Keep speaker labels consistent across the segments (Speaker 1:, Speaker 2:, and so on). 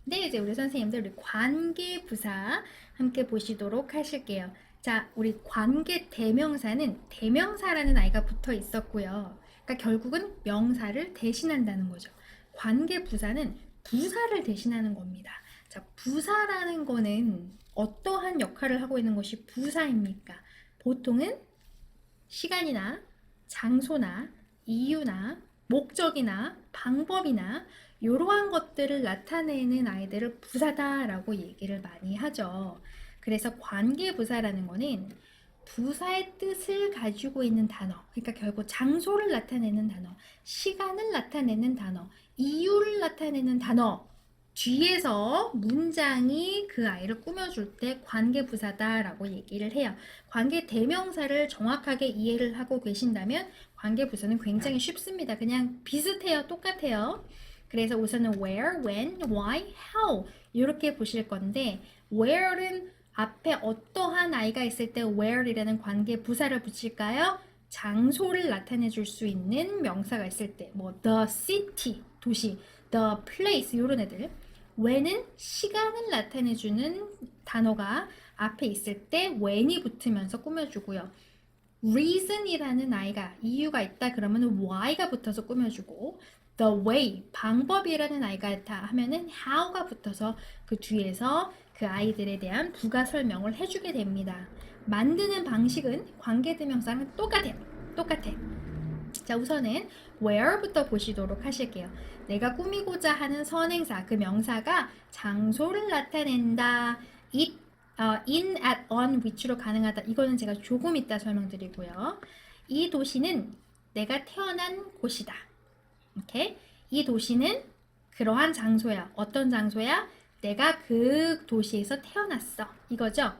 Speaker 1: 네, 이제 우리 선생님들 우리 관계부사 함께 보시도록 하실게요. 자, 우리 관계 대명사는 대명사라는 아이가 붙어 있었고요. 그러니까 결국은 명사를 대신한다는 거죠. 관계부사는 부사를 대신하는 겁니다. 자, 부사라는 거는 어떠한 역할을 하고 있는 것이 부사입니까? 보통은 시간이나 장소나 이유나 목적이나 방법이나 이러한 것들을 나타내는 아이들을 부사다라고 얘기를 많이 하죠. 그래서 관계부사라는 거는 부사의 뜻을 가지고 있는 단어, 그러니까 결국 장소를 나타내는 단어, 시간을 나타내는 단어, 이유를 나타내는 단어, 뒤에서 문장이 그 아이를 꾸며줄 때 관계부사다라고 얘기를 해요. 관계 대명사를 정확하게 이해를 하고 계신다면 관계부사는 굉장히 쉽습니다. 그냥 비슷해요. 똑같아요. 그래서 우선은 where, when, why, how 이렇게 보실 건데 where는 앞에 어떠한 아이가 있을 때 where이라는 관계 부사를 붙일까요? 장소를 나타내 줄 수 있는 명사가 있을 때 뭐 the city, 도시, the place 이런 애들. when은 시간을 나타내 주는 단어가 앞에 있을 때 when이 붙으면서 꾸며주고요. reason이라는 아이가 이유가 있다 그러면 why가 붙어서 꾸며주고 the way 방법이라는 아이가 있다 하면은 how가 붙어서 그 뒤에서 그 아이들에 대한 부가 설명을 해주게 됩니다. 만드는 방식은 관계대명사랑 똑같아요. 똑같아. 자, 우선은 where부터 보시도록 하실게요. 내가 꾸미고자 하는 선행사, 그 명사가 장소를 나타낸다. it, in, at, on, which로 가능하다. 이거는 제가 조금 이따 설명드리고요. 이 도시는 내가 태어난 곳이다. 오케이? 이 도시는 그러한 장소야. 어떤 장소야? 내가 그 도시에서 태어났어. 이거죠?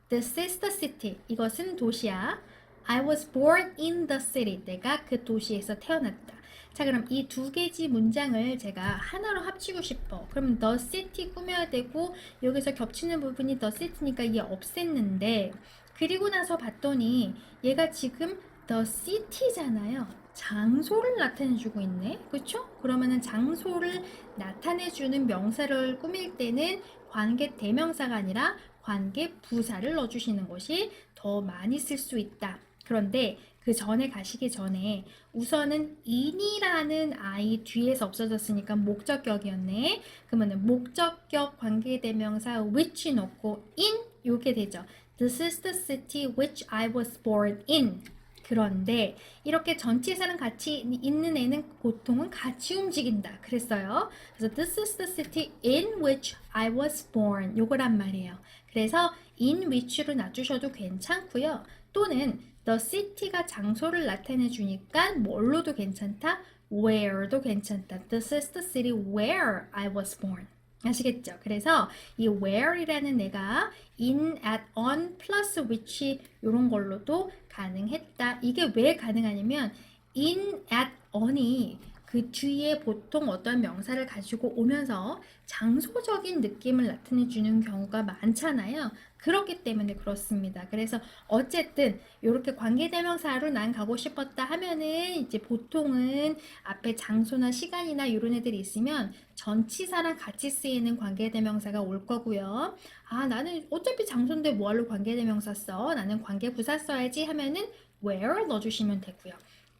Speaker 1: This is the city. 이것은 도시야. I was born in the city. 내가 그 도시에서 태어났다. 자, 그럼 이 두 개지 문장을 제가 하나로 합치고 싶어. 그럼 the city 꾸며야 되고 여기서 겹치는 부분이 the city니까 얘 없앴는데 그리고 나서 봤더니 얘가 지금 the city잖아요. 장소를 나타내주고 있네. 그렇죠? 그러면은 장소를 나타내주는 명사를 꾸밀 때는 관계 대명사가 아니라 관계 부사를 넣어주시는 것이 더 많이 쓸 수 있다. 그런데 그 전에 가시기 전에 우선은 in이라는 아이 뒤에서 없어졌으니까 목적격이었네. 그러면 목적격 관계대명사 which 넣고 in 요게 되죠. This is the city which I was born in. 그런데 이렇게 전치사랑 같이 있는 애는 보통은 같이 움직인다 그랬어요. 그래서 this is the city in which I was born 요거란 말이에요. 그래서 in which로 놔주셔도 괜찮고요. 또는 the city가 장소를 나타내 주니까 뭘로도 괜찮다. where도 괜찮다. This is the city where I was born. 아시겠죠? 그래서 이 where이라는 애가 in, at, on, plus which 이런 걸로도 가능했다. 이게 왜 가능하냐면 in, at, on이 그 뒤에 보통 어떤 명사를 가지고 오면서 장소적인 느낌을 나타내주는 경우가 많잖아요. 그렇기 때문에 그렇습니다. 그래서 어쨌든 이렇게 관계대명사로 난 가고 싶었다 하면은 이제 보통은 앞에 장소나 시간이나 이런 애들이 있으면 전치사랑 같이 쓰이는 관계대명사가 올 거고요. 아, 나는 어차피 장소인데 뭐하러 관계대명사 써? 나는 관계부사 써야지 하면은 where 넣어주시면 되고요.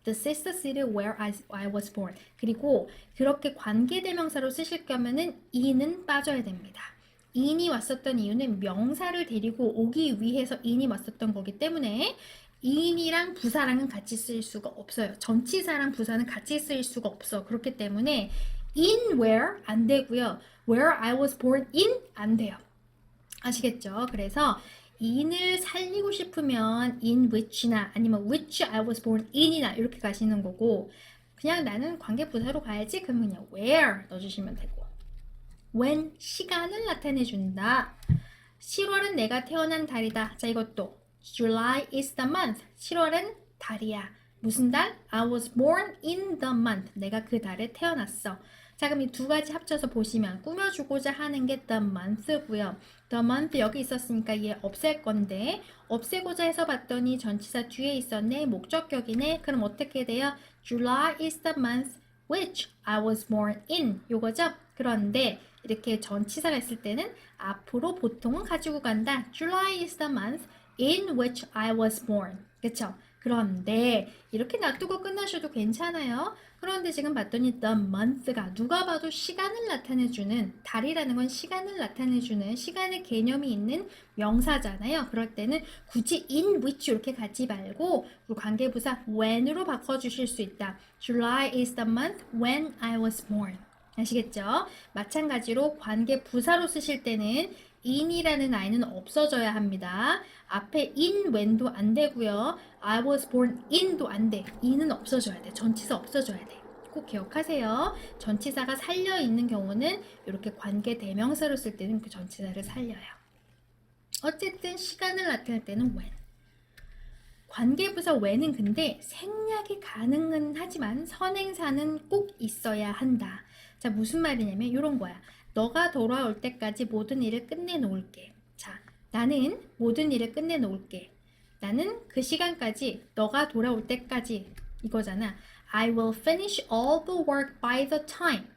Speaker 1: This is the city where I was born. 그리고 그렇게 관계대명사로 쓰실 거면은 in은 빠져야 됩니다. in이 왔었던 이유는 명사를 데리고 오기 위해서 in이 왔었던 거기 때문에 in이랑 부사랑은 같이 쓰일 수가 없어요. 전치사랑 부사는 같이 쓰일 수가 없어. 그렇기 때문에 in where 안 되고요. where I was born in 안 돼요. 아시겠죠? 그래서 in을 살리고 싶으면 in which나 아니면 which I was born in이나 이렇게 가시는 거고 그냥 나는 관계부사로 가야지 그러면 그냥 where 넣어주시면 되고 when 시간을 나타내 준다. 7월은 내가 태어난 달이다. 자, 이것도 July is the month. 7월은 달이야. 무슨 달? I was born in the month. 내가 그 달에 태어났어. 자, 그럼 이 두 가지 합쳐서 보시면 꾸며주고자 하는 게 the month고요. the month 여기 있었으니까 얘 없앨 건데 없애고자 해서 봤더니 전치사 뒤에 있었네. 목적격이네. 그럼 어떻게 돼요? July is the month which I was born in. 요거죠? 그런데 이렇게 전치사가 있을 때는 앞으로 보통은 가지고 간다. July is the month in which I was born. 그쵸? 그런데 이렇게 놔두고 끝나셔도 괜찮아요. 그런데 지금 봤더니 the month가 누가 봐도 시간을 나타내주는, 달이라는 건 시간을 나타내주는 시간의 개념이 있는 명사잖아요. 그럴 때는 굳이 in which 이렇게 가지 말고 관계부사 when으로 바꿔주실 수 있다. July is the month when I was born. 아시겠죠? 마찬가지로 관계부사로 쓰실 때는 in이라는 i는 없어져야 합니다. 앞에 in when도 안 되고요. I was born in도 안 돼. in은 없어져야 돼. 전치사 없어져야 돼. 꼭 기억하세요. 전치사가 살려 있는 경우는 이렇게 관계 대명사로 쓸 때는 그 전치사를 살려요. 어쨌든 시간을 나타낼 때는 when. 관계부사 when은 근데 생략이 가능은 하지만 선행사는 꼭 있어야 한다. 자, 무슨 말이냐면 이런 거야. 너가 돌아올 때까지 모든 일을 끝내놓을게. 자, 나는 모든 일을 끝내놓을게. 나는 그 시간까지, 너가 돌아올 때까지 이거잖아. I will finish all the work by the time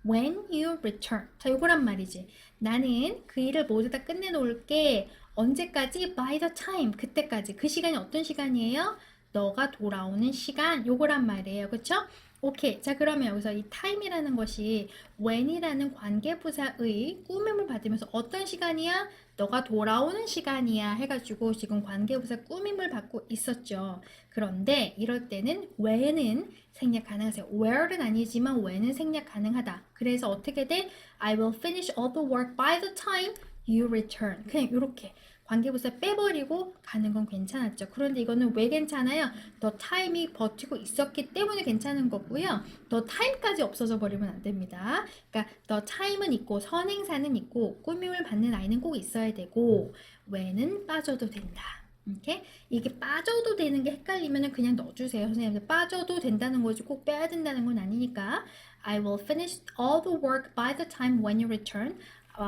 Speaker 1: when you return. 자, 요거란 말이지. 나는 그 일을 모두 다 끝내놓을게. 언제까지? By the time. 그때까지. 그 시간이 어떤 시간이에요? 너가 돌아오는 시간. 요거란 말이에요. 그쵸? 오케이. 자, 그러면 여기서 이 time이라는 것이 when이라는 관계부사의 꾸밈을 받으면서 어떤 시간이야? 너가 돌아오는 시간이야 해가지고 지금 관계부사 꾸밈을 받고 있었죠. 그런데 이럴 때는 when은 생략 가능하세요. where는 아니지만 when은 생략 가능하다. 그래서 어떻게 돼? I will finish all the work by the time you return. 그냥 이렇게 관계부사 빼버리고 가는 건 괜찮았죠. 그런데 이거는 왜 괜찮아요? the time이 버티고 있었기 때문에 괜찮은 거고요. the time까지 없어져 버리면 안 됩니다. 그러니까 the time은 있고 선행사는 있고 꾸밈을 받는 i는 꼭 있어야 되고 when은 빠져도 된다. 이렇게 이게 빠져도 되는 게 헷갈리면 그냥 넣어주세요. 선생님들 빠져도 된다는 거지 꼭 빼야 된다는 건 아니니까 I will finish all the work by the time when you return.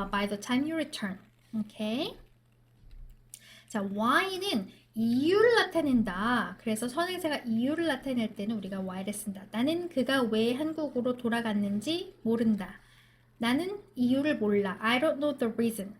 Speaker 1: By the time you return. 오케이. 자, why는 이유를 나타낸다. 그래서 선행사가 이유를 나타낼 때는 우리가 why를 쓴다. 나는 그가 왜 한국으로 돌아갔는지 모른다. 나는 이유를 몰라. I don't know the reason.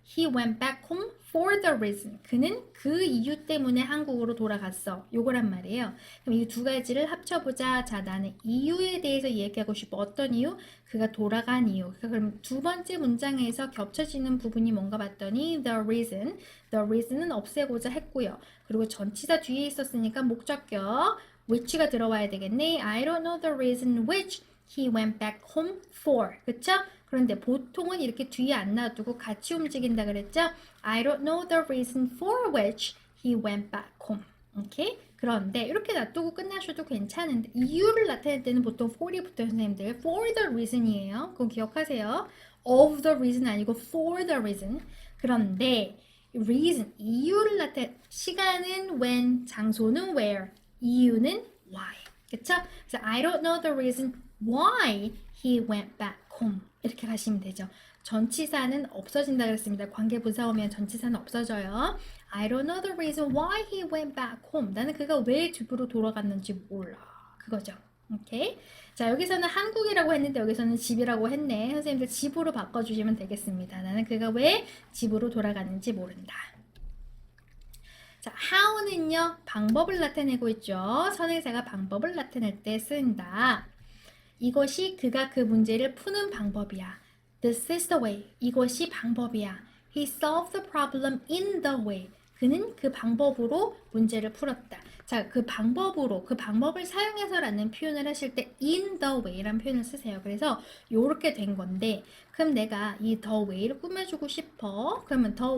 Speaker 1: He went back home for the reason. 그는 그 이유 때문에 한국으로 돌아갔어. 요거란 말이에요. 그럼 이 두 가지를 합쳐보자. 자, 나는 이유에 대해서 얘기하고 싶어. 어떤 이유? 그가 돌아간 이유. 그럼 두 번째 문장에서 겹쳐지는 부분이 뭔가 봤더니 the reason. The reason은 없애고자 했고요. 그리고 전치사 뒤에 있었으니까 목적격 which가 들어와야 되겠네. I don't know the reason which he went back home for. 그쵸? 그런데 보통은 이렇게 뒤에 안 놔두고 같이 움직인다 그랬죠? I don't know the reason for which he went back home. 오케이? 그런데 이렇게 놔두고 끝나셔도 괜찮은데 이유를 나타낼 때는 보통 for이 붙어요, 선생님들. For the reason이에요. 그건 기억하세요. Of the reason 아니고 for the reason. 그런데 reason, 이유를 나타낼 시간은 when, 장소는 where, 이유는 why. 그쵸? 그래서 I don't know the reason why he went back home. 이렇게 가시면 되죠. 전치사는 없어진다 그랬습니다. 관계부사 오면 전치사는 없어져요. I don't know the reason why he went back home. 나는 그가 왜 집으로 돌아갔는지 몰라. 그거죠. 오케이? 자, 여기서는 한국이라고 했는데 여기서는 집이라고 했네. 선생님들 집으로 바꿔주시면 되겠습니다. 나는 그가 왜 집으로 돌아갔는지 모른다. 자, how는요, 방법을 나타내고 있죠. 선행사가 방법을 나타낼 때 쓴다. 이것이 그가 그 문제를 푸는 방법이야. This is the way. 이것이 방법이야. He solved the problem in the way. 그는 그 방법으로 문제를 풀었다. 자, 그 방법으로, 그 방법을 사용해서라는 표현을 하실 때 in the way라는 표현을 쓰세요. 그래서 요렇게 된 건데, 그럼 내가 이 the way를 꾸며주고 싶어. 그러면 the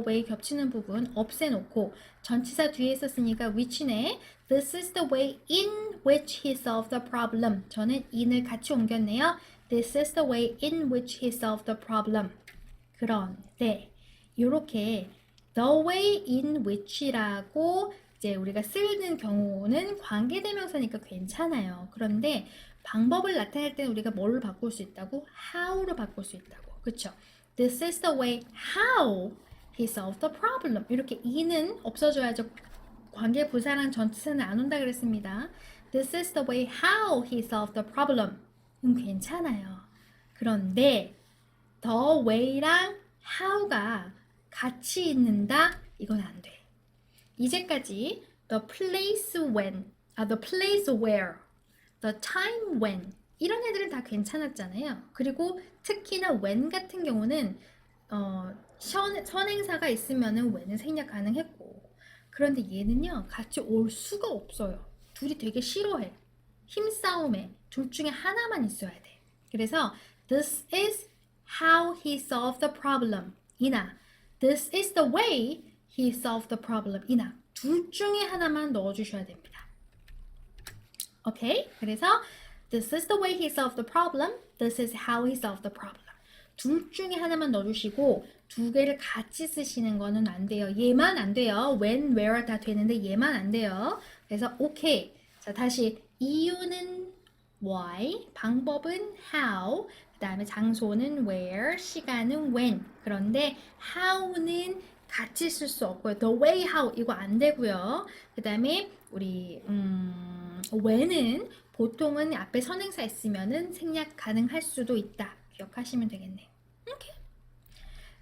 Speaker 1: way 겹치는 부분 없애놓고 전치사 뒤에 있었으니까 which네. This is the way in which he solved the problem. 저는 in을 같이 옮겼네요. This is the way in which he solved the problem. 그런데 요렇게 the way in which라고 이제 우리가 쓰는 경우는 관계대명사니까 괜찮아요. 그런데 방법을 나타낼 때는 우리가 뭘로 바꿀 수 있다고? how로 바꿀 수 있다고. 그쵸? This is the way how he solved the problem. 이렇게 e는 없어져야죠. 관계부사랑 전치사는 안 온다 그랬습니다. This is the way how he solved the problem. 괜찮아요. 그런데 the way랑 how가 같이 있는다? 이건 안 돼. 이제까지 the place when, the place where, the time when 이런 애들은 다 괜찮았잖아요. 그리고 특히나 when 같은 경우는 선행사가 있으면은 when은 생략 가능했고 그런데 얘는요 같이 올 수가 없어요. 둘이 되게 싫어해. 힘싸움에 둘 중에 하나만 있어야 돼. 그래서 this is how he solved the problem 이나 this is the way he solved the problem 이나 둘 중에 하나만 넣어주셔야 됩니다. 오케이? 그래서 this is the way he solved the problem. This is how he solved the problem. 둘 중에 하나만 넣어주시고 두 개를 같이 쓰시는 거는 안 돼요. 얘만 안 돼요. when, where 다 되는데 얘만 안 돼요. 그래서 오케이. 자 다시 이유는 why, 방법은 how, 그 다음에 장소는 where, 시간은 when. 그런데 how는 같이 쓸 수 없고요. the way how 이거 안 되고요. 그 다음에 우리 when은 보통은 앞에 선행사 있으면은 생략 가능할 수도 있다. 기억하시면 되겠네. 오케이.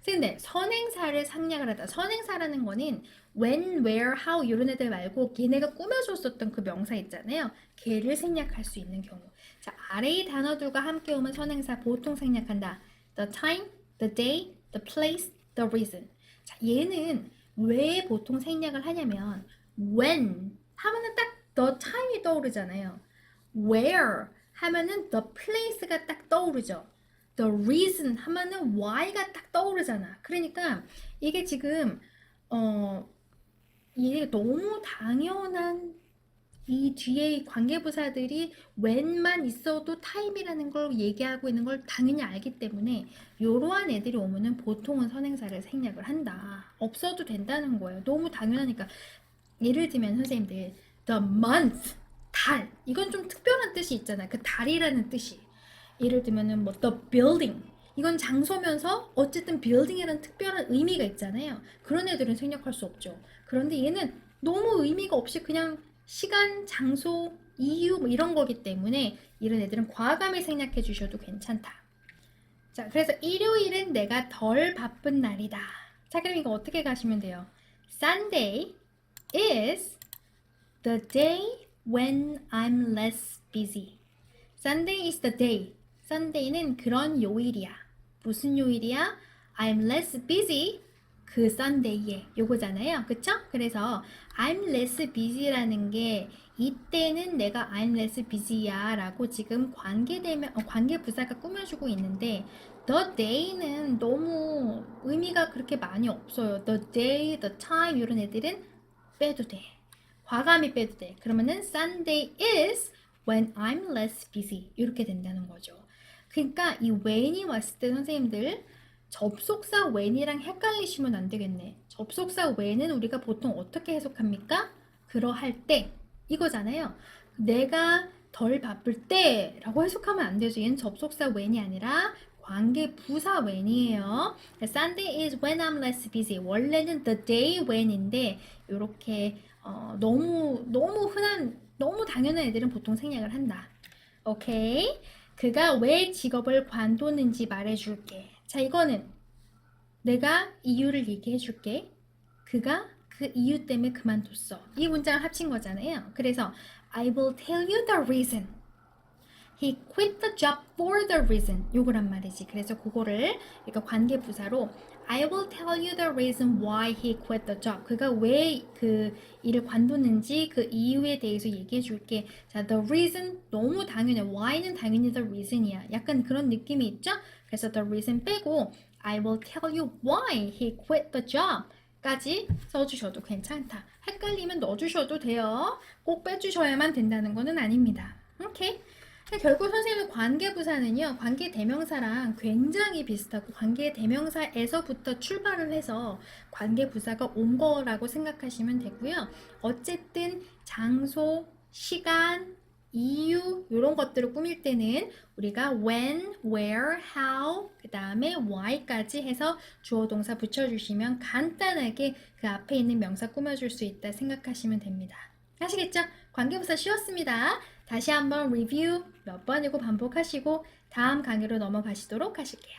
Speaker 1: 근데 선행사를 생략을 하다. 선행사라는 거는 when, where, how 이런 애들 말고 걔네가 꾸며줬었던 그 명사 있잖아요. 걔를 생략할 수 있는 경우. 자, 아래의 단어들과 함께 오면 선행사 보통 생략한다. The time, the day, the place, the reason. 자, 얘는 왜 보통 생략을 하냐면 when 하면은 딱 the time이 떠오르잖아요. where 하면은 the place가 딱 떠오르죠. the reason 하면은 why가 딱 떠오르잖아. 그러니까 이게 지금 이게 너무 당연한 이 뒤에 관계부사들이 when만 있어도 time이라는 걸 얘기하고 있는 걸 당연히 알기 때문에 이러한 애들이 오면은 보통은 선행사를 생략을 한다. 없어도 된다는 거예요. 너무 당연하니까. 예를 들면 선생님들 the month 달 이건 좀 특별한 뜻이 있잖아요. 그 달이라는 뜻이. 예를 들면은 뭐 the building 이건 장소면서 어쨌든 building이라는 특별한 의미가 있잖아요. 그런 애들은 생략할 수 없죠. 그런데 얘는 너무 의미가 없이 그냥 시간, 장소, 이유 뭐 이런 거기 때문에 이런 애들은 과감히 생략해 주셔도 괜찮다. 자, 그래서 일요일은 내가 덜 바쁜 날이다. 자, 그럼 이거 어떻게 가시면 돼요? Sunday is the day when I'm less busy. Sunday is the day. Sunday는 그런 요일이야. 무슨 요일이야? I'm less busy. 그 Sunday에 요거잖아요. 그쵸? 그래서 I'm less busy라는 게 이때는 내가 I'm less busy야 라고 지금 관계부사가 꾸며주고 있는데 the day는 너무 의미가 그렇게 많이 없어요. the day, the time 이런 애들은 빼도 돼. 과감히 빼도 돼. 그러면은 Sunday is when I'm less busy 이렇게 된다는 거죠. 그러니까 이 when이 왔을 때 선생님들 접속사 when이랑 헷갈리시면 안 되겠네. 접속사 when은 우리가 보통 어떻게 해석합니까? 그러할 때 이거잖아요. 내가 덜 바쁠 때 라고 해석하면 안 되죠. 얘는 접속사 when이 아니라 관계 부사 when이에요. Sunday is when I'm less busy. 원래는 the day when인데 이렇게 너무 흔한 너무 당연한 애들은 보통 생략을 한다. 오케이. 그가 왜 직업을 관뒀는지 말해줄게. 자, 이거는 내가 이유를 얘기해줄게. 그가 그 이유 때문에 그만뒀어. 이 문장을 합친 거잖아요. 그래서 I will tell you the reason. He quit the job for the reason. 요거란 말이지. 그래서 그거를 그러니까 관계 부사로 I will tell you the reason why he quit the job. 그가 왜 그 일을 관뒀는지 그 이유에 대해서 얘기해 줄게. 자, the reason 너무 당연해. why는 당연히 the reason이야. 약간 그런 느낌이 있죠? 그래서 the reason 빼고 I will tell you why he quit the job. 까지 써주셔도 괜찮다. 헷갈리면 넣어주셔도 돼요. 꼭 빼주셔야만 된다는 거는 아닙니다. 오케이? 결국 선생님의 관계부사는요, 관계대명사랑 굉장히 비슷하고 관계대명사에서부터 출발을 해서 관계부사가 온 거라고 생각하시면 되고요. 어쨌든 장소, 시간, 이유 이런 것들을 꾸밀 때는 우리가 when, where, how, 그 다음에 why까지 해서 주어 동사 붙여주시면 간단하게 그 앞에 있는 명사 꾸며줄 수 있다 생각하시면 됩니다. 아시겠죠? 관계부사 쉬웠습니다. 다시 한번 리뷰 몇 번이고 반복하시고 다음 강의로 넘어가시도록 하실게요.